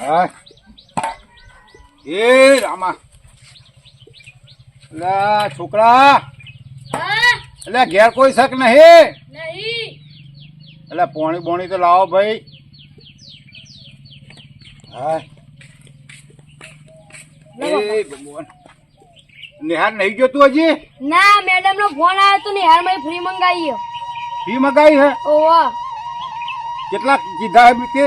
હા એ રામા એટલે છોકરા એટલે ઘેર કોઈ શક નહીં એટલે પોણી બોણી તો લાવો ભાઈ. હા એ ભગવાન નિહાર નહીં જોતું હજી? ના મેડમ નો ફોન આવ્યો તો નિહાર માં ફ્રી મંગાવી. ફી મગાઈ હે? ઓવા કેટલા કીધા હે બીતે?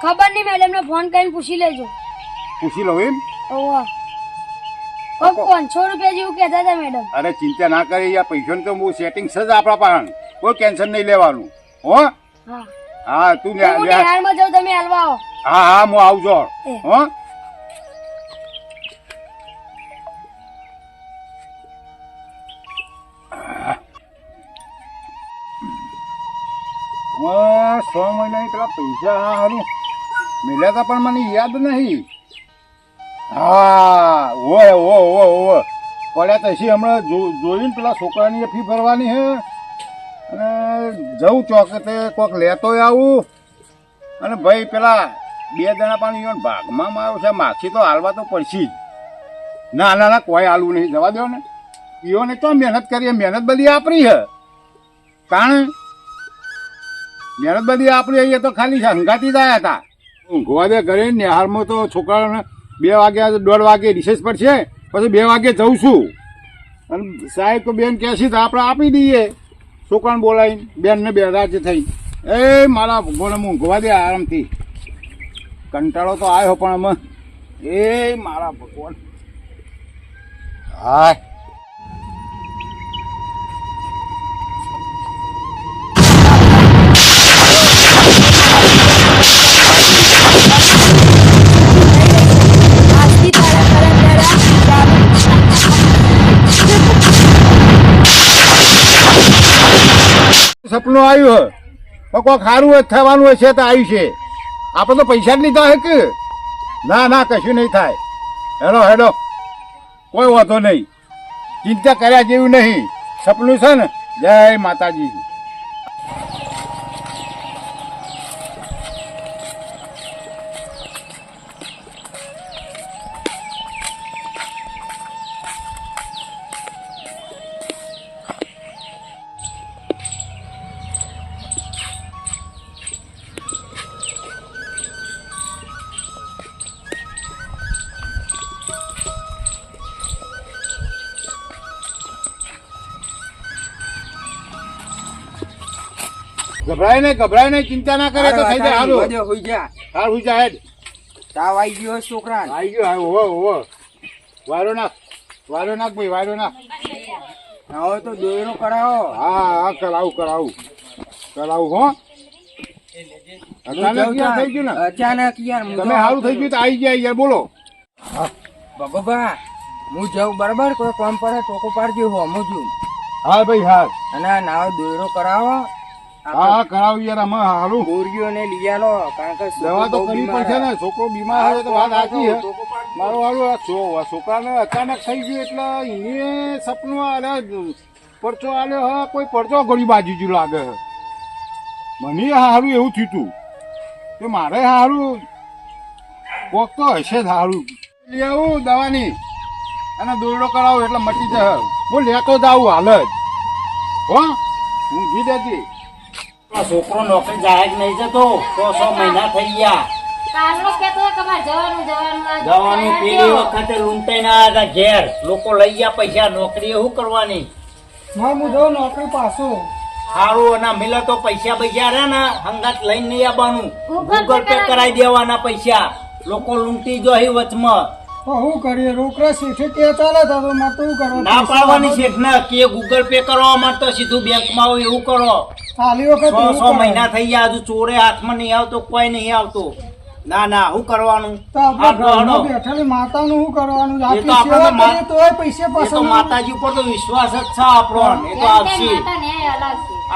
ખબર નહીં, મેડમ ને ફોન કરીને પૂછી લેજો. પૂછી લો એમ? ઓવા 500 રૂપિયા જેવું કહેતા હતા મેડમ. અરે ચિંતા ના કરી, યાર પૈસાનું તો હું સેટિંગ છે જ આપણા પાસે, કોઈ ટેન્શન નહીં લેવાનું. હો હા હા તું નિહાર માં જાવ, તમે હાલવા આવો. હા હા હું આવજો. હો હું 6 મહિના પેલા પૈસા સારું મળ્યા હતા પણ મને યાદ નહીં. હા ઓય ઓ ઓ ઓ પડ્યા પછી હમણાં જોઈને પેલા છોકરાની ફી ભરવાની હે અને જવું ચોકતે કોઈક લેતોય આવું. અને ભાઈ પેલા 2 જણા પણ ભાગમાં આવ્યો છે, માછી તો હાલવા તો પડશે જ. ના ના ના કોઈ હાલવું નહીં, જવા દો ને. ઈઓને તો મહેનત કરીએ, મહેનત બધી આપણી હે. કારણ મહેનત બધી આપણી અહીંયા તો ખાલી હંગાતી જ આવ્યા હતા. ઊંઘવા દે ઘરે. નિહારમાં તો છોકરાઓને 2 વાગ્યા 1:30 વાગે રિસેસ પર છે, પછી 2 વાગે જઉં છું. અને સાહેબ તો બેન કહે છે તો આપણે આપી દઈએ, છોકરાને બોલાવીને બેનને 2 રાજ થઈ. એ મારા ભગવાન ઊંઘવા દે આરામથી. કંટાળો તો આવ્યો પણ અમે એ મારા ભગવાન. હા સપનું આવ્યું હે, કોઈ સારું હોય થવાનું હોય છે તો આવ્યું છે. આપણે તો પૈસા જ લીધા હે કે? ના ના કશું નહીં થાય. હેડો હેડો, કોઈ વાંધો નહીં, ચિંતા કર્યા જેવું નહીં. સપનું છે ને. જય માતાજી. ગભરાય નહીં, ચિંતા ના કરે તો થઈ જાય. હારું હોઈ જા. હાર હુઈ જા. હેડ તાવ આવી ગયો છોકરા. આવી ગયો. હો હો વારો નાખ ભાઈ, વારો નાખ. હવે તો દોયરો કરાવો. હા હા કરાવું હો. અચાનક યાર થઈ ગયું ને. અચાનક યાર તમે સારું થઈ ગયું તો આવી ગયા યાર. બોલો ભગોબા, હું જાઉં બરાબર, કોઈ કામ પર ટોકો પાડજો હો હું. હા ભાઈ હા. અને નાવ દોયરો કરાવો. હા કરાવું યાર. અમે સારું ગોરીઓ ને લઈ આલો, કારણ કે દવા તો કરવી પડશે ને. છોકરો બીમાર હોય તો વાત સાચી છે. મારું વાળું છોકરાને અચાનક થઈ ગયું એટલે એને સપનું આલે પરચો આલ્યો હા. કોઈ પરચો ગળી બાજુ જ લાગે છે. મને સારું એવું થયું તું કે મારે સારું કોક તો હશે સારું. લઈ આવું દવાની અને દોરડો કરાવું એટલે મટી જાય. હું લેતો જ આવું હાલ જ. હો ઊંઘી દેતી. છોકરો નોકરી જાય જ નહીં જતો. 6 મહિના થઈ ગયા. જવાનું પેલી વખતે લૂંટાઈ ના આવ્યા હતા ઘેર. લોકો લઈ ગયા પૈસા. નોકરી શું કરવાની? હું જાઉં નોકરી પાછું. સારું એના મિલે તો પૈસા બૈસા રહ્યા ને હંગાત લઈને નહીં આવવાનું. ગૂગલ પે કરાવી દેવાના પૈસા. લોકો લૂંટી જો વચમાં. શું કરીએ? રોકડા શેઠે કે ચાલે તો મારે તો શું કરવાનું? ના પાડવાની શેઠ ને કે ગૂગલ પે કરવા માટે સીધું બેંકમાં આવો એવું કરો. ખાલી વખત 6 મહિના થઈ ગયા, હજુ ચોરે હાથમાં નહીં આવતો, કોઈ નહીં આવતો. ના ના શું કરવાનું? બેઠેલી માતાનું શું કરવાનું? એ તો આપણે તોય પૈસે એ તો પસંદ. માતાજી ઉપર તો વિશ્વાસ જ છે આપણો. એ તો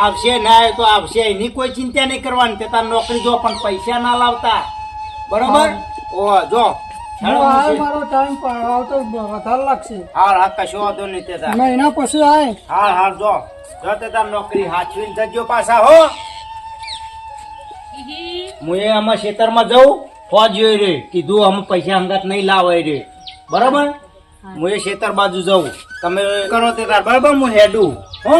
આવશે ના એ તો આવશે. એની કોઈ ચિંતા નહીં કરવાની. તે તાર નોકરી જો પણ પૈસા ના લાવતા. બરોબર? ઓ જો મારો ટાઈમ આવતો વધારે લાગશે. હા કશો વાંધો નહીં. તે તાર મહિના પછી આય. હા જો તે તાર નોકરી હાચવીને જજો પાછા. હો હું આમાં ખેતરમાં જઉં હો જોઈ રે કીધું અમે પૈસા અંગાત નહીં લાવે રે બરાબર હું એ ખેતર બાજુ જાઉં તમે કરો તે તાર બરાબર હું હેડું હો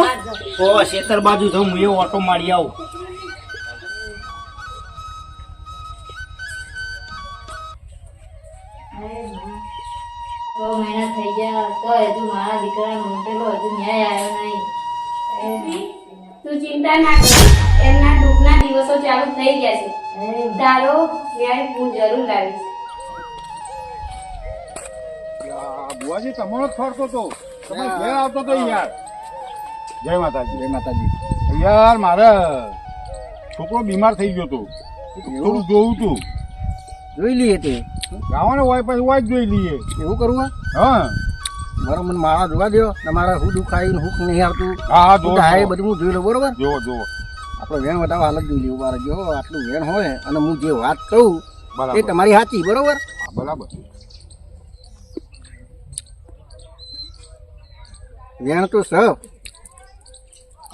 તો ખેતર બાજુ જાઉં હું એ ઓટો મારી આવું તો મહિના થઈ ગયા તો હજુ મારા દીકરા મોટેલો હજુ ન્યાય આવ્યો નહીં. તું ચિંતા ના કર, એમના દુઃખના દિવસો ચાલુ થઈ ગયા છે. તારો ન્યાય હું જરૂર લાવીશ. બુઆજી તમારો જ ફરતો તો તમે ઘેર આવતો તો યાર. જય માતાજી. જય માતાજી. યાર મારે છોકરો બીમાર થઈ ગયો તો થોડું જોવું તું. જોઈ લઈએ તે ગાવાનો હોય પછી હોય જ જોઈ લઈએ. એવું કરવું હા મારો મને માળા જોવા દો ને મારા હું દુખાય હુક નહીં આવતું હા હા જોવો થાય બધું હું જોઈ લઉં બરોબર. જોવો જોવો આપણો વેણ બતાવો હાલત જોઈ લેવું મારે જો આટલું વેણ હોય અને હું જે વાત કહું એ બરાબર તમારી સાચી બરોબર. હા, બરાબર વેણ તો સ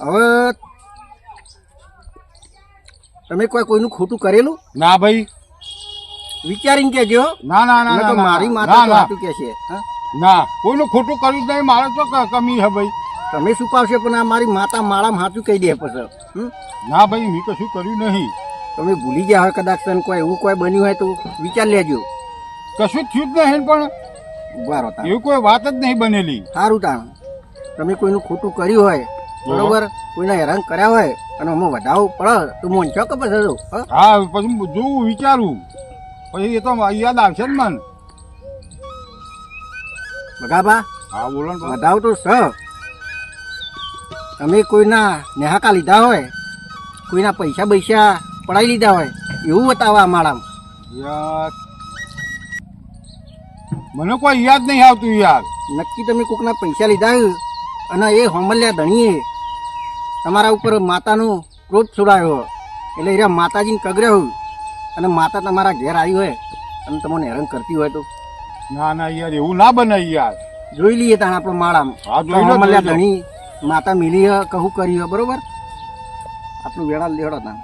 હવે તમે કોઈનું ખોટું કરેલું ના ભાઈ વિચારીને કેજો. ના ના ના નકર ના, મારી ના માતા તો ના સાચું કે છે હા? ના કોઈનું ખોટું કર્યું જ નહીં મારે તો કમી હે ભાઈ. તમે શું પાવશે પણ આ મારી માતા માળામાં સાચું કહી દે પછી ના ભાઈ મેં કશું કર્યું નહીં. તમે ભૂલી ગયા હોય કદાચ તને કોઈ એવું કોઈ બન્યું હોય તો વિચાર લેજો. કશું થયું જ નહીં પણ ઉભા રહો તાણ. એવી કોઈ વાત જ નહીં બનેલી. સારું તાણ તમે કોઈનું ખોટું કર્યું હોય બરોબર કોઈને હેરાન કર્યા હોય અને અમે વધાવું પડે તો મોન છો કે પછી હા પછી હું જોવું વિચારું પછી એ તો યાદ આવશે જ મન. બગાબા હા બોલો ને. વધાવ તો સ તમે કોઈના નેહાકા લીધા હોય કોઈના પૈસા પૈસા પડાવી લીધા હોય એવું બતાવવા માળામાં. યાર મને કોઈ યાદ નહીં આવતું યાર. નક્કી તમે કોકના પૈસા લીધા હોય અને એ હોમલ્યા ધણીએ તમારા ઉપર માતાનો ક્રોધ છોડાયો એટલે એ માતાજીને કગર્યા હોય અને માતા તમારા ઘેર આવી હોય અને તમને હેરાન કરતી હોય તો ના ના યાર એવું ના બને યાર. જોઈ લઈએ તાણ આપણો માળામાં હા, જોઈ લો, હોમલ્યા જોઈ લો. ધણી માતા મિલી હે કહું કરી હે બરોબર. આટલું વેળા લેવડો તાણ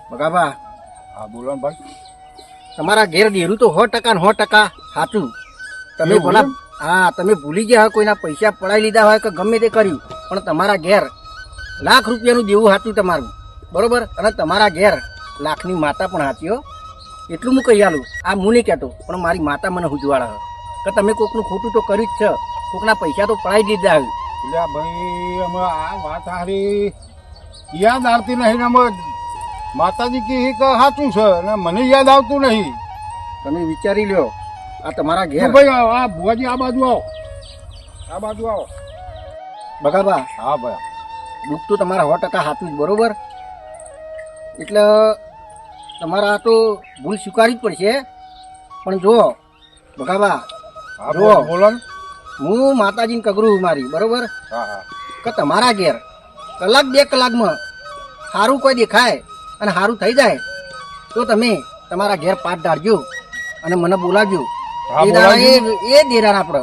બગાબા હા બોલો ને ભાઈ. તમારા ઘેર ડેરું તો 100% ને 100% સાચું. તમે એવું ભલા એમ? હા તમે ભૂલી ગયા હોય કોઈના પૈસા પડાવી લીધા હોય કે ગમે તે કર્યું પણ તમારા ઘેર લાખ રૂપિયાનું દેવું સાચું તમારું બરોબર. અને તમારા ઘેર લાખની માતા પણ સાચી હો એટલું હું કહી આલું. આ હું નહીં કહેતો પણ મારી માતા મને હુજવાડા કે તમે કોકનું ખોટું તો કર્યું જ છે કોકના પૈસા તો પડાવી દીધા હોય. એટલે ભાઈ અમે આ વાત હારી યાદ આવતી નહીં ને અમે માતાજી કી કે સાચું છે ને મને યાદ આવતું નહીં. તમે વિચારી લ્યો આ તમારા ઘેર તું ભાઈ આ ભુવાજી આ બાજુ આવો. આ બાજુ આવો. બગાબા હા ભાઈ દુઃખ તો તમારા 100% સાચું જ બરોબર. એટલે તમારા આ તો ભૂલ સ્વીકારવી જ પડશે પણ જો બગાબા હા જુઓ. બોલો ને. હું માતાજીને કગરું મારી બરોબર હા હા કે તમારા ઘેર કલાક 2 કલાકમાં સારું કોઈ દેખાય અને સારું થઈ જાય તો તમે તમારા ઘેર પાઠ ઢાળજો અને મને બોલાવજો. હા, એ દાડા બોલાવજો. એ દેરાન આપણે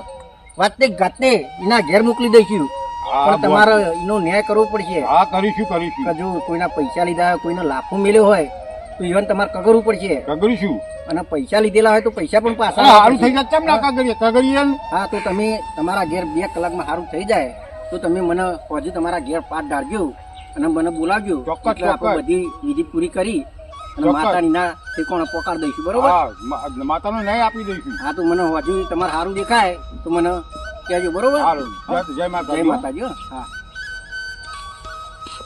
વાતે ગાતે એના ઘેર મોકલી દઈશું હા, પણ તમારે એનો ન્યાય કરવો પડશે. હા કરીશું કરીશું કે જો કોઈના પૈસા લીધા હોય કોઈને લાફો મેલ્યો હોય તો ઇવન તમારે કગરવું પડશે કરીશું. અને પૈસા લીધેલા હોય તો પૈસા પણ પાછા સારું આપવા થઈ પડશે. જાય કેમ ના કાગળીએ કાગળીએ ને? હા તો તમે તમારા ઘેર 2 કલાકમાં સારું થઈ જાય તો તમે મને હજુ તમારા ઘેર પાઠ ઢાળજો અને મને બોલાવજો. ચોક્કસ, એટલે આપણે ચોક્કસ. બધી વિધિ પૂરી કરી અને ચોક્કસ. માતાની ના ઠેકોણે પોકાર દઈશું બરોબર. હા માતાનો ન્યાય આપી દઈશું. હા તો મને હજુ તમારે સારું દેખાય તો મને કહેજો બરોબર. સારું જય જય માતાજી. માતાજી હો. હા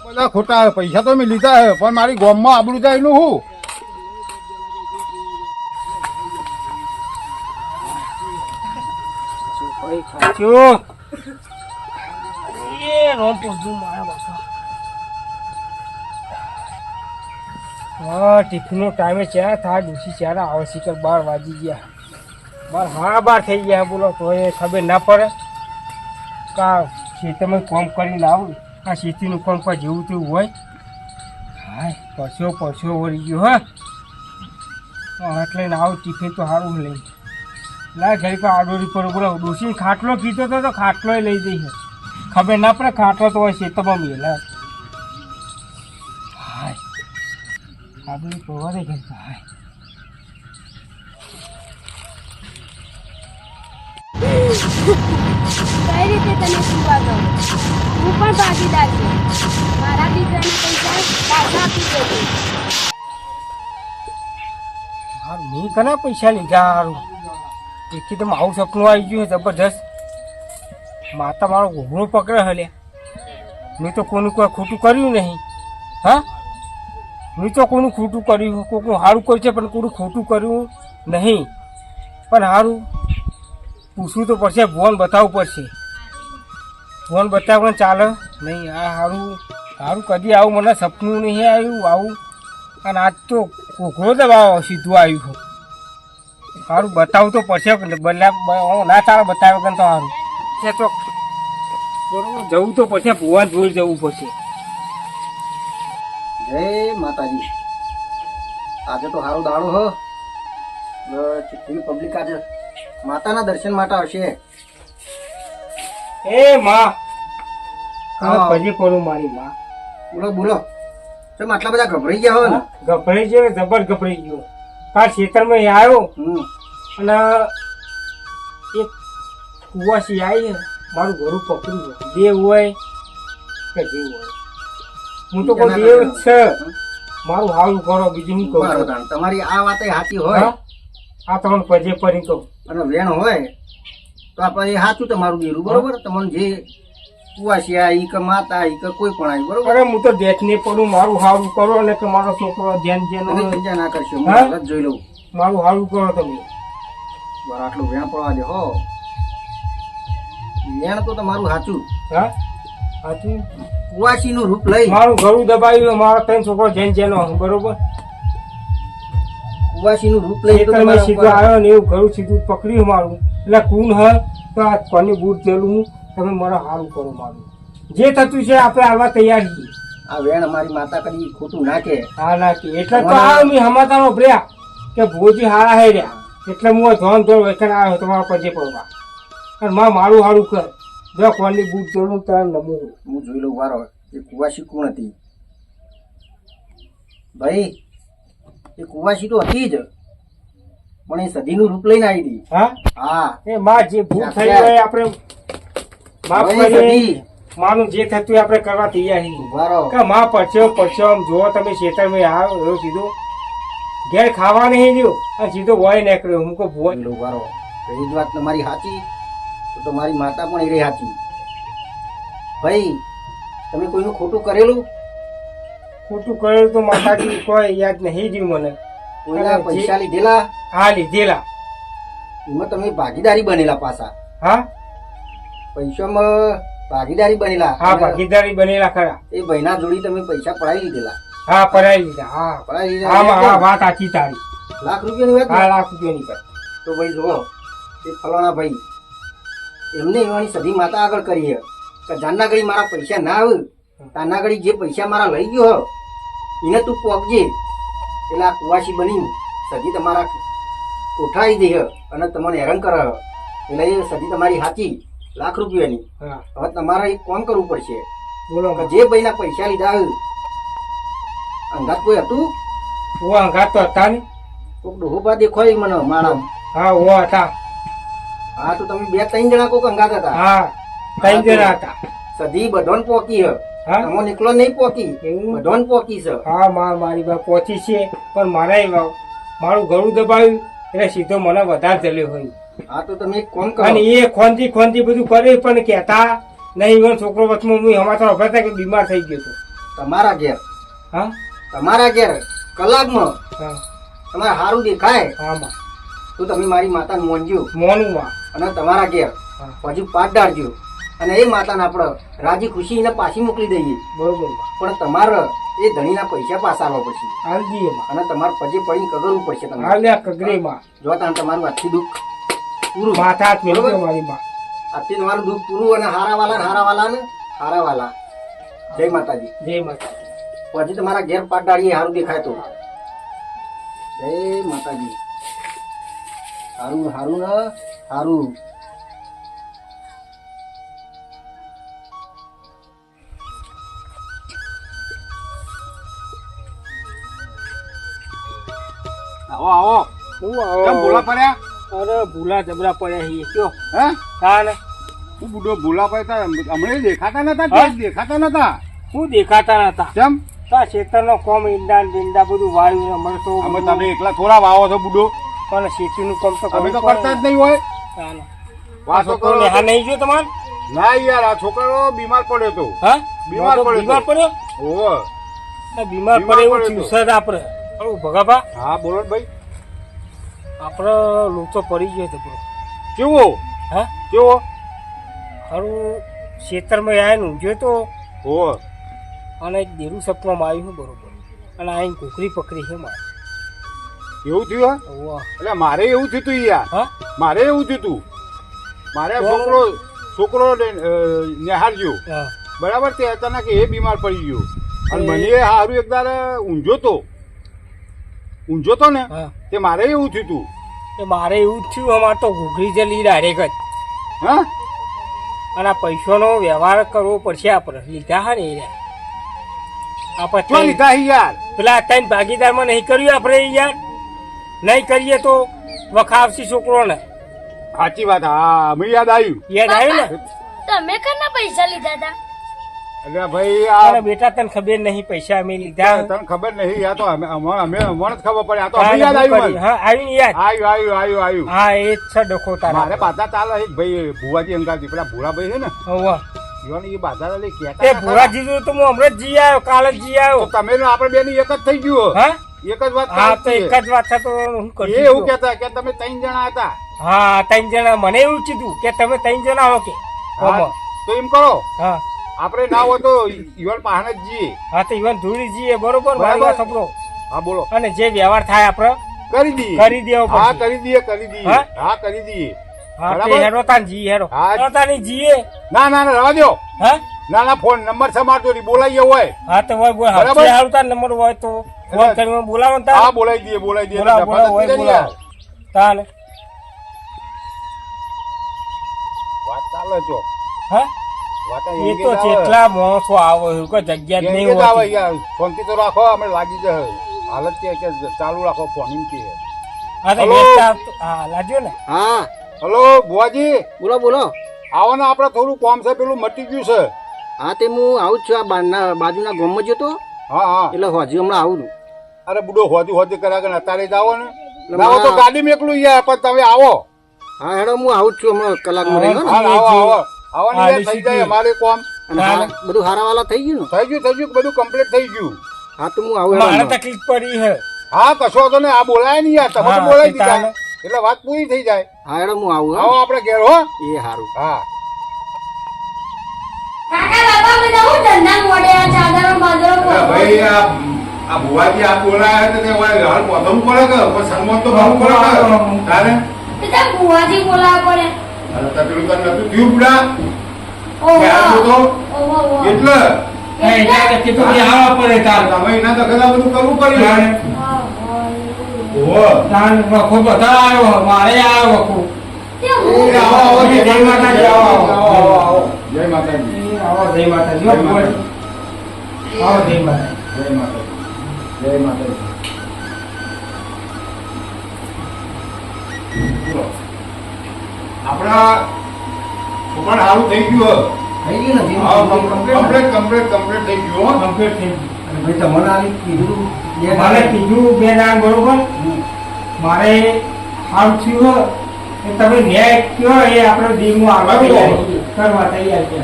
બધા ખોટા પૈસા તો મેં લીધા હે પણ મારી ગામમાં આબરૂ જાય એનું હું. હા ટિફિનનો ટાઈમે ચાર થાય ડૂસી ચાર આવે શીખર 12 વાગી ગયા 12 થઈ ગયા બોલો તો એ ખબર ના પડે કા ખેતરમાં કામ કરીને આવું આ ખેતીનું કામ કોઈ જેવું તેવું હોય હા પરસ્યો વળી ગયો હા એટલે આવું ટિફિન તો સારું લઈ ના ઘડી પર આડોરી પર બોલો ડોસી ખાટલો કીધો તો ખાટલો લઈ જઈ છે ખબર ના પડે ખાટલો તો હોય ખેતરમાં મેલા આપણે પવારે કરતા હાય કઈ રીતે તને સુવા દઉં? હું પણ ભાગીદાર છું. મારા દીકરાના પૈસા પાછા આપી દેજો. હા મેં ઘણા પૈસા લીધા સારું એથી તો મારું સપનું આવી ગયું છે જબરજસ્ત માતા મારો ઘોઘરો પકડે હલે મેં તો કોનું કોઈ ખોટું કર્યું નહીં હા મેં તો કોનું ખોટું કર્યું કોઈનું સારું કર્યું છે પણ કોઈનું ખોટું કર્યું નહીં પણ સારું પૂછવું તો પડશે ભોન બતાવવું પડશે ભોન બતાવવાનું ચાલે નહીં આ સારું સારું કદી આવું મને સપનું નહીં આવ્યું આવું અને આજ તો ઘોઘરો દબાવો સીધું આવ્યું સારું બતાવવું તો પડશે ના ચાલે બતાવ્યો કે તો સારું છે તો બરોબર જવું તો પડશે ભુવન જોઈ જવું પડશે જય માતાજી. આજે તો સારો દાડો હ ચીટલી પબ્લિક આજે માતાના દર્શન માટે આવશે. એ માં પછી પડું મારી માં બોલો બોલો તમે આટલા બધા ગભરાઈ ગયા હો ને? ગભરાઈ ગયો જબર ગભરાઈ ગયો આ ખેતરમાં આવ્યો અને એક કુવાસી આવી મારું ઘરું પકડ્યું દેવ હોય કે જે હોય હું તો કોઈ દેવ જ છે મારું હાલ કરો બીજું નહીં બરાબર કહું તાણ. તમારી આ વાત સાચી હોય આ તમને પજે પડી તો અને વેણ હોય તો આપણે એ સાચું તમારું દેરું બરોબર. તમને જે કુવાસી આવી કે માતા આવી કે કોઈ પણ આવી બરોબર અરે હું તો દેખ ને પડું મારું હારું કરો ને કે મારો છોકરો ધ્યાન તમે જેનો ચિંતા ના કરશો હું હા? હાલત જોઈ લઉં. મારું હારું કરો તમે બરાબર આટલું વેણ પડવા દે હો. વેણ તો તમારું સાચું હા સાચું કુવાસી નું રૂપ લઈ મારું ઘરું દબાવ્યું મારો ત્રણ છોકરો જેન જેનો બરોબર કુવાસી નું રૂપ લઈ એ તો તમે તમારા સીધો ઉપર- આવ્યો ને એવું ઘરું સીધું પકડ્યું મારું એટલે કુન હ તો આ કોની બૂટ જેલું તમે મારો હારું કરો મારું જે થતું છે આપણે આવવા તૈયાર છીએ આ વેણ અમારી માતા કદી ખોટું નાખે. હા નાખી એટલે તો આવ્યો મેં હમાતાનો ભર્યા કે ભોજી હારા હે રહ્યા એટલે હું ધોન ધોન વેચન આવ્યો તમારા પજે પડવા અને મારું હારું કર જો કોની બૂટ જેલું તાર નમું હું જોઈ લઉં વારો એ કુવાસી કોણ હતી ભાઈ. એ કુવાસી તો હતી જ પણ એ સદીનું રૂપ લઈને આવી હતી. હા હા એ માં જે ભૂલ થઈ હોય આપણે માફ ભાઈ કરીએ સદી માનું જે થતું હોય આપણે કરવા તૈયાર છીએ વારો કે માં પરસ્યો આમ જુઓ તમે ખેતરમાં આવો એવો સીધો ઘેર ખાવા નહીં રહ્યો અને સીધો વય નીકળ્યો હું કહું ભૂવા જોઈ લઉં વારો. એ જ વાત તમારી સાચી તો તમારી માતા પણ એ રહી સાચી. ભાઈ તમે કોઈનું ખોટું કરેલું ખોટું કરેલું તો માતાજી કોઈ યાદ નહીં રહ્યું મને કોઈના અને જે- પૈસા લીધેલા હા લીધેલા એમાં તમે ભાગીદારી બનેલા પાછા હા પૈસામાં ભાગીદારી બનેલા હા અને ભાગીદારી બનેલા ખરા એ ભાઈના જોડી તમે પૈસા પડાવી લીધેલા. હા પરાઈ લીધા હા પડાવી હા હા લીધા વાત સાચી તારી લાખ રૂપિયાની વાત ને? હા લાખ રૂપિયાની કર તો ભાઈ જુઓ એ ફલાણા ભાઈ એમને એવાની સધી માતા આગળ કરી છે કે જાનના ઘડી મારા પૈસા ના આવે તાના ઘડી જે પૈસા મારા લઈ ગયો હો એને તું પોકજે એટલે આ કુવાસી બની સધી તમારા ઉઠાવી દે છે અને તમને હેરાન કરે છે. એટલે એ સધી તમારી સાચી લાખ રૂપિયાની. હા હવે તમારે એક કામ કરવું પડશે બોલો કે જે ભાઈના પૈસા લીધા હોય અંગાત કોઈ હતું ઓ અંગાત તો હતા ને કોઈક ડોહોબા દેખાય મને મારા. હા ઓ હતા હા તો તમે બે ત્રણ જણા કોઈક અંગાત હતા. હા ત્રણ જણા હતા સધી બધોન પોકી હ હા તમને એકલો નહીં પોકી એવું બધોન પોકી છે. હા મારી બા પહોંચી છે પણ મારું ગળું દબાવ્યું એટલે સીધો મને વધારે ચલ્યો હોય હા તો તમે એક કામ કરો અને એ ખોંજી બધું કરે પણ કહેતા નહીં એનો છોકરો વચમાં હું સમાચાર અભ્યાસ કે બીમાર થઈ ગયો હતો તમારા ઘેર હા તમારા ઘેર કલાકમાં હા તમારે સારું દેખાય હા માં તો તમે મારી માતાને મોનજો મોનું માં અને તમારા ઘેર હા હજુ પાટ ડાળજો અને એ માતાને આપણે રાજી ખુશી એને પાછી મોકલી દઈએ. બરોબર માં પણ તમારે એ ધણીના પૈસા પાછા આવવા પડશે હાલ દઈએ માં અને તમારે પજે પડીને કગરવું પડશે. તમારે હાલ લ્યા કગરી માં જો તાન તમારું આજથી દુઃખ પૂરું માથા હાથ મેળવો બરોબર? મારી માં આજથી તમારું દુઃખ પૂરું અને હારાવાલા ને હારાવાલા. જય માતાજી. જય માતા પછી તમારા ઘેર પાટ ડાળીએ સારું દેખાય તો જય માતાજી. હારું હારું ને હારું. આવો આવો હું કેમ ભૂલા પડ્યા અરે ભૂલા જબરા પડ્યા છીએ કયો હે તાને હું બુડો ભૂલા પડ્યા હમણાં દેખાતા નતા હા? તે દેખાતા નતા હું દેખાતા નતા કેમ તા ખેતરનો કોમ ઈંડા ને બિંડા બધું વાયું અમારે તો અમે તમે એકલા થોડા વાવો છો બુડો પણ ખેતીનું કામ તો અમે તો કરવું કરતા જ પડે. નહીં હોય તાને. વાતો આ કરો છોકરો નેહા નહીં ગયો તમારે ના યાર આ છોકરો બીમાર પડ્યો તો હા બીમાર પડ્યો બીમાર તો. પડ્યો ઓહો આ બીમાર બીમાર પડે એવું પડ્યો તો. થયું છે આપણે અરે ભગાભા હા બોલો ને ભાઈ આપણે લોચો પડી ગયો તો પૂરો કેવો હા કેવો હારું ખેતરમાં આવીને ઊંઘ્યો તો ઓહો અને એક દેરું સપનામાં આવ્યું બરોબર અને આઈને કુકરી પકડી છે મારે એવું થયું હા? ઓવા. એટલે મારે એવું થયું તું યાર હા મારે એવું થયું તું મારે તો? છોકરો નિહાળ ગયો હા બરાબર તે અચાનક એ બીમાર પડી ગયો અને એ- મને સારું એકદાર ઊંઝો તો ને હા તે મારે એવું થયું તું એ મારે એવું જ થયું અમારે તો ઘૂઘરી જલી ડાયરેક્ટ જ હા અને આ પૈસાનો વ્યવહાર કરવો પડશે આપણે લીધા હા ને એ રહ્યા. આપણે ચો ત્રણ- લીધા હી યાર પેલા ત્રણ ભાગીદારમાં નહીં કર્યું આપણે યાર નહીં કરીએ તો વખાવશી છોકરોને સાચી વાત હા અમે યાદ આવ્યું યાદ આવ્યું ને તમે કરના પૈસા લીધા હતા એટલે ભાઈ અરે આ બેટા તને ખબર નહીં પૈસા અમે લીધા તને ખબર નહીં યા તો અમે હમણાં જ ખબર પડે આ તો અમે યાદ આવ્યું મને. હા આવ્યું ને યાદ આવ્યું હા એ જ છે ડખો તારા મારે બાધા ચાલે એક ભાઈ ભુવાજી અંગાજી પેલા ભૂરાભાઈ છે ને હોવા. ઈવન એ બાધા લઈ એ કહેતા ભૂરાજી જોડે તો હું હમણાં જ જી આવ્યો કાલે જ જી આવ્યો તો તમે ને આપણે બેની એક જ થઈ ગયું હા એક જ વાત હા તો કરી એક જ વાત છે તો હું એ કરી એવું કહેતા કે તમે 3 જણા હતા હા 3 જણા મને એવું કીધું કે તમે 3 જણા હો કે હા, હોમાં. તો એમ કરો હા આપણે ના હોય તો ઈવન પાહન જ જઈએ હા તો ઈવન ધૂળી જઈએ બરોબર બરાબર. મારી વાત સાંભળો હા બોલો અને જે વ્યવહાર થાય આપણે કરી દઈએ કરી દેવો હા પડશે. કરી દઈએ હા? હા કરી દઈએ હા તે બરાબર. હેરો તાન જી હેરો હા. હેરો તાની જીએ ના ના ના રવા દો હા ના ના ફોન નંબર છે મારતો નહીં બોલાઈએ હોય હા તો હોય બોલ બરાબર. હાથે હારું તાન નંબર હોય તો ફોન કરીને બોલાવો ને તાન હા બોલાઈ દઈએ બોલાવો એટલે બોલાવો હોય નફરત નથી બોલાવો તાન વાત ચાલે છો હા વાત એ તો જેટલા માણસો આવે એવું કોઈ જગ્યા જ નહીં આવે હોતી યાર શાંતિ તો રાખો અમે લાગી જાય હાલત કે ચાલુ રાખો ફોન એમ કે હા તો હલો. વેચતા હા લાગ્યો ને હા હલો બુવાજી બોલો બોલો આવો ને આપણે થોડું કામ છે પેલું મટી ગયું છે હા તે હું આવું જ છું આ બાજુના ગામમાં જતો તો હા હા એટલે હજી હમણાં આવું છું. અરે બુડો હોદી કર્યા કે અત્યારે જ આવો ને એટલે ના હોય તો મારા- ગાડીમાં એકલું યાર પણ તમે આવો હા હેડો હું આવું જ છું હમણાં કલાકમાં રહીને હા ને. આવો આવો આવો ને હા, યાર થઈ જાય ઋષિકેશ. અમારે કામ અને બધું હારાવાલા થઈ ગયું ને થઈ ગયું બધું કમ્પ્લીટ થઈ ગયું હા તો હું આવું હેડો મારે હમણાં. તકલીફ પડી હે હા કશો તો ને આ બોલાય નહીં યાર તમે તો હા, બોલાઈ તે દીધા ચાલે. એટલે વાત પૂરી થઈ જાય હા હેડો હું આવું આવો હા આપણે ઘેર હો એ સારું હા કાકા બાપા બધા હું ધંધા મોડે આ ચાદરો બાદરો ભાઈ આ ભુવાજી આ બોલાયા તો તે હાલ પોતમ પડે કે પણ સન્માન તો બહુ પડે કે તારે તે બુવાજી બોલાવા પડે અરે તો પેલું તને નતું થયું બુડા ઓહો ખ્યાલ તો ઓહો ઓહો એટલે પડે તાર તમે એના દખલા બધું કરવું પડ્યું ઓહો વખો બધા આવ્યો મારે આવ્યો વખો તે એ હું આવો આવો જય માતાજી, આવો, આવો. આવો આવો જય માતાજી આવો જય માતાજી જય હો, બોલ. માતાજી. આવો જય માતાજી જય માતાજી જય માતાજી બોલો. આપણા છોકરાને સારું થઈ ગયું થઈ ગયું ને હા કમ્પ્લીટ કમ્પ્લીટ થઈ ગયું હો કમ્પ્લીટ થઈ ગયું. અને ભાઈ તમને આલી કીધું બે મારે દાડે. કીધું બે દાણ બરોબર મારે સારું થયું હો. એ તમે ન્યાય કયો એ આપણે દીવમાં આગળ તૈયાર છીએ. કરવા તૈયાર છે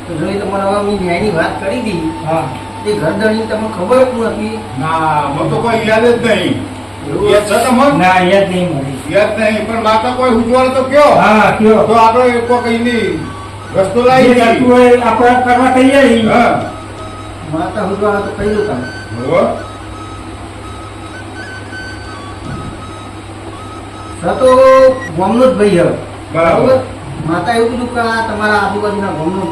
તો જોઈ તમારે હવે મેં ન્યાયની વાત કરી હતી હા તે ઘરધણી તમને ખબર જ નથી ના મને તો કોઈ યાદ જ નહીં યાદ છે તમને ના યાદ નહીં મળી યાદ નહીં પણ માતા કોઈ ઉજવળ તો કયો હા કયો તો આપણે કોઈ કઈ રસ્તો જે લાવી કરતું હોય આપણે કરવા તૈયાર છીએ. હા માતા હુજવાના તો કહી દઉં તમે બરોબર તો ગામનો જ ભાઈ હવે બરાબર. માતા એવું કીધું કે આ તમારા આજુબાજુના ગામનો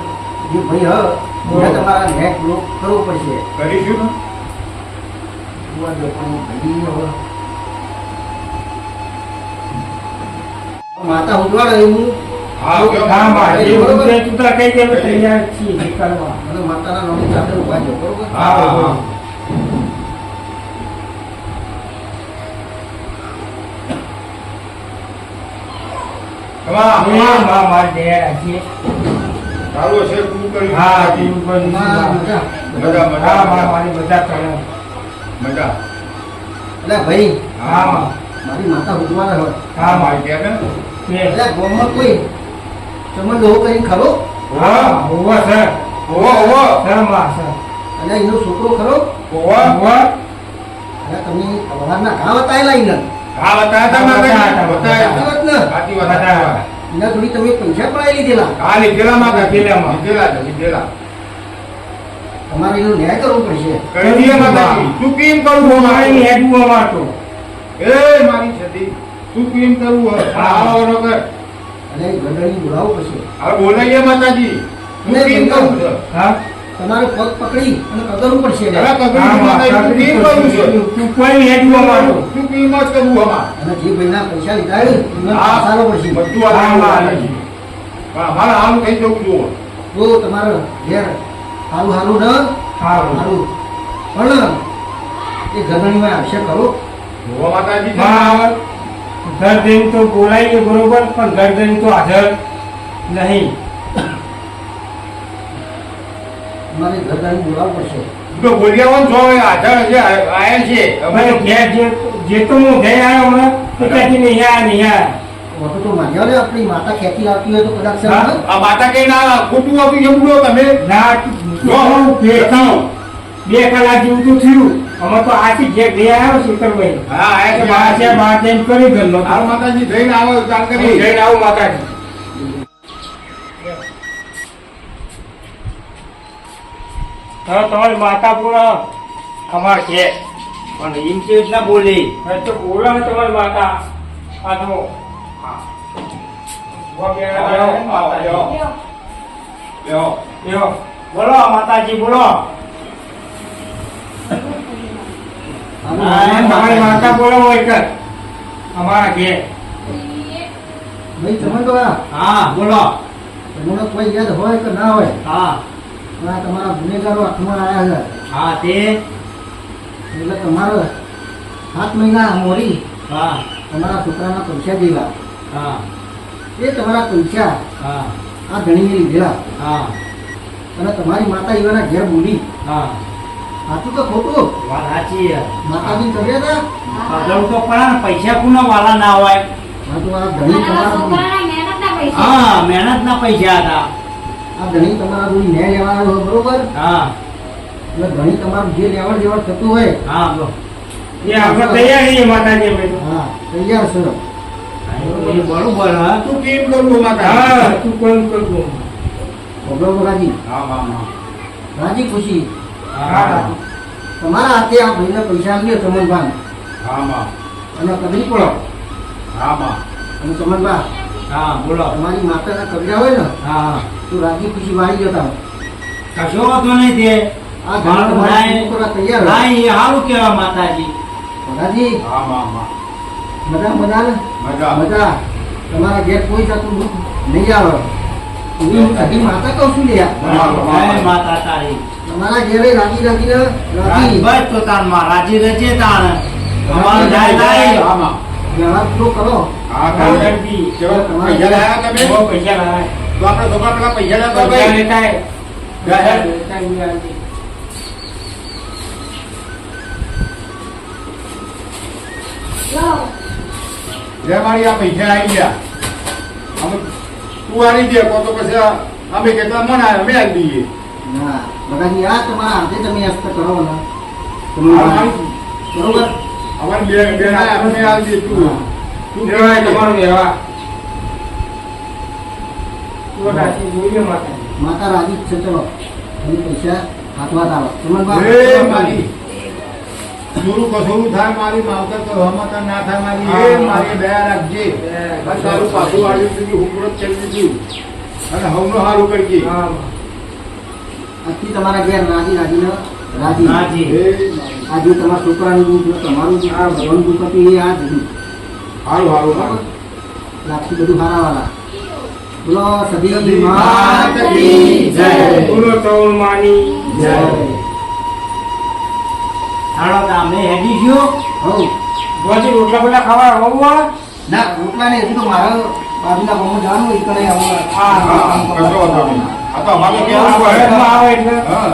જે ભાઈ હવે એને તમારા નેટ બ્લોક કરવો પડશે કરીશું ને જોવા દો પણ ભાઈ હવે માતા હુજવાડે એવું હા કેમ? હા મારે એ બરોબર. બધું તું તો કહી દે અમે તૈયાર છીએ કરવા અને માતાના નામની ચાદર ઉભા છો બરોબર હા હા માં મારી દયા રાખીએ. સારું હશે પૂરું કર્યું હા તું પણ માં મજા. મજા મજા હા માં મારી બધા કરે. મજા એટલે ભાઈ હા માં મારી માતા ઉજવાના હોય હા માં કે ને કે એટલે ગામમાં કોઈ તમને ડોહો કરીને ખરો હા હોવા સર ઓવો ઓવો સર માં સર અને એનો છોકરો ખરો ઓવો હોવા એટલે તમે સવારના ઘા બતાવેલા એને હા બતાયા હતા બતાયા હતા. બતાયા સાચી વાત ને સાચી વાત સાચી વાત. એના જોડી તમે પૈસા પડાવી લીધેલા હા લીધેલા માં લીધેલામાં. લીધેલા તમારે એનો ન્યાય કરવો પડશે કરી દઈએ માતાજી તું કેમ કરું હો મારી મારી હેડવું અમારતો એ મારી છતી તું કેમ કરવું હો આવો વરો કર અને ગઢડી બોલાવવું પડશે હવે બોલાઈએ માતાજી તું કેમ કરું છે હા તમારે પગ પકડી અને કગરવું પડશે હવે કબીર હા માં માતાજી તું કેમ કરું છે તું કોઈ હેડવું અમારતો તું કેમ જ કરવું હમા અને જે ભાઈના પૈસા લીધા હોય એમને હા પાછાલો પડશે બધું હા, આ હા. માતાજી પણ અમારે આમ થઈ જવું જોવો જો તમારે ઘેર સારું સારું ન સારું સારું પણ એ ગરદણીમાં આવશે ખરો જોવો માતાજી માં ગરદન તો બોલાઈએ બરોબર પણ ગરદન તો હાજર નહીં. તમારે ગરદણી બોલાવવું પડશે તો બોલિયાવન છો હવે હાજર હશે આયા છે હવે ઘેર જે તો હું ઘેર આવ્યો હમણાં તો ત્યાંથી નહીં આયા. વધુ તો માન્યો ને આપણી માતા ખેતી આવતી હોય તો કદાચ છે હા. ને? આ માતા કઈ ના ખોટું હતું એમ બોલો તમે ના જો ભેગી 2 કલાક જેવું તો થયું. અમે તો આથી ઘેર ઘેર આવ્યો શીતળભાઈ. હા આયા બહાર છે છે બહાર જઈને કરી ઘરનો. હાલ માતાજી જઈને આવો જાણ હું કરી જઈને આવું માતાજી. હા તમારી માતા પૂરા અમાર છે પણ એમ કેવી રીતના બોલે તો બોલો ને તમારી માતા આ તો હા. ઉભા બેઠા બેઠા માતા જો. લ્યો. લ્યો. બોલો માતાજી બોલો હા, તમારી માતા બોલો હોય કર અમારા ઘેર. ભાઈ તમે તો હા બોલો તમને કોઈ યાદ હોય કે ના હોય હા પણ આ તમારા ગુનેગારો હાથમાં આવ્યા હા તે છે એટલે તમારે 7 મહિના મોડી હા તમારા છોકરાના પૈસા દેવા હા એ તમારા પૈસા હા આ ધણીને લીધેલા હા અને તમારી માતા એવાના ઘેર બોલી હા સાચું તો ખોટું વાત સાચી છે. માતાજી કર્યા હતા પગલું તો પડે ને પૈસા કોના વાલા ના હોય હા તો આ ધણી તમારા હા મહેનત ના પૈસા હતા આ ધણી તમારા જોડી ન્યાય લેવા આવ્યો હોય, બરોબર હા એટલે ધણી તમારું જે લેવડ દેવડ થતું હોય હા બોલો એ આપણે તૈયાર છીએ માતાજી અમે તો. હા તૈયાર છે એ બરોબર હા તું કેમ કરવું માતા હા તું કોણ કરવું. બરોબર રાજી હા હા હા રાજી ખુશી હા તમારા હાથે આ ભાઈને પૈસા આપીએ ચમનભાઈ હા માં અને કબરી પડો હા માં અને ચમનભા હા બોલો તમારી માતાના કબરા હોય ને હા તો રાજી ખુશી વાળી જતા કશો વાંધો નહીં તે આ ધણી તમારે પૂરું કરવા તૈયાર હા હોય એ સારું કેવા માતાજી રાજી હા માં માં મજા મજા ને મજા મજા તમારા ઘેર કોઈ જાતનું દુઃખ નહીં આવે હું હજી માતા કહું છું લે જય માતા તારી તમારા ઘેરે રાજી રાજી રાજી રાજી બસ તો તાર માં રાજી રહેજે તાણ તમારું જાય જાય હા માં વ્યવહાર પૂરો કરો હા હા, કરી કરવી. કેવો પૈસા લાયા તમે બહુ પૈસા લાવે. તો આપણે છોકરા પેલા પૈસા લેતા પૈસા ભાઈ લેતા હે. જાય. લેતા હે, લેતા હે. લે મારી આ પૈસા આવી ગયા અમે તું આલી દે કો તો પછી અમે કેટલા મન આવે અમે આલી દઈએ ના બગાજી આ તમારા હાથે તમે હસ્ત કરો ને હા, બરોબર અમારી બેન બેન આયા અમે આલી દઈએ તું તું લેવાય કેવાય તમારું વ્યવહાર. તું રાજી જોઈએ માતાજી. માતા રાજી જ છે ચલો તમે પૈસા હાથમાં આવો એ ચમનભાઈ મારી થોડું કસોરું થાય મારી માવતર તો હમત ના થાય મારી હા, એ મારી દયા રાખજે બસ તારું પાછું આવ્યું સુધી હુકરત કરી દીધું અને હવનો હારું કરજે હા આજથી તમારા ઘેર રાજી રાજીને રાજી રાજી એ આજે તમારા છોકરાનું દુઃખ ને તમારું દુઃખ આ ભગવાનનું દુઃખ હતું એ આ જ હતું હારું હારું હારું લાગતું બધું હારાવાળા બોલો સદી સદી માત કી જય બોલો ચૌલ માની જય હાલો તો અમે હેડી ગયો હો ગોજી રોટલા બોટલા ખાવા હોવું ના રોટલા ને હજુ તો મારે બાજુના ગામમાં જવાનું હોય કણે આવું હા કશો વાંધો નહીં. આ તો અમારે કેવું ઘરમાં પડે. આવે એટલે હા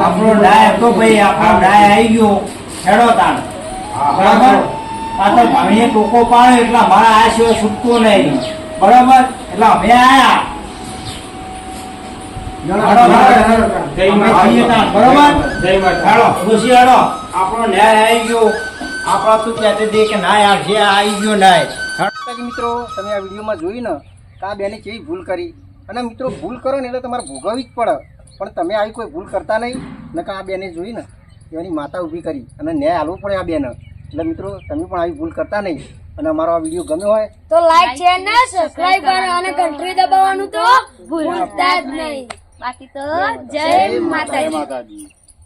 આપણો ડાય તો ભાઈ આપણો ડાય આવી ગયો હેડો તાણ બરાબર આ તો ભણીએ ટોકો પાડે એટલે અમારા આ સિવાય છૂટતો નહીં બરાબર એટલે અમે આયા જય માતા. જઈએ તાણ, બરાબર જય માતા. હેડો ખુશી હેડો આપણો ન્યાય આવી ગયો આપણા તું કહેતી હતી કે ના યાર જે આવી ગયો ન્યાય કે મિત્રો તમે આ વિડીયોમાં જોઈ ને કે આ બેને કેવી ભૂલ કરી અને મિત્રો ભૂલ કરો ને એટલે તમારે ભોગવવી જ પડે પણ તમે આવી કોઈ ભૂલ કરતા નહીં ને કે આ બેને જોઈ ને એની માતા ઊભી કરી અને ન્યાય આલવો પડે આ બેને એટલે મિત્રો તમે પણ આવી ભૂલ કરતા નહીં અને અમારો આ વિડીયો ગમ્યો હોય તો લાઈક શેર ને સબસ્ક્રાઇબ કરો અને ઘંટડી દબાવવાનું તો ભૂલતા જ નહીં બાકી તો જય માતાજી. માતાજી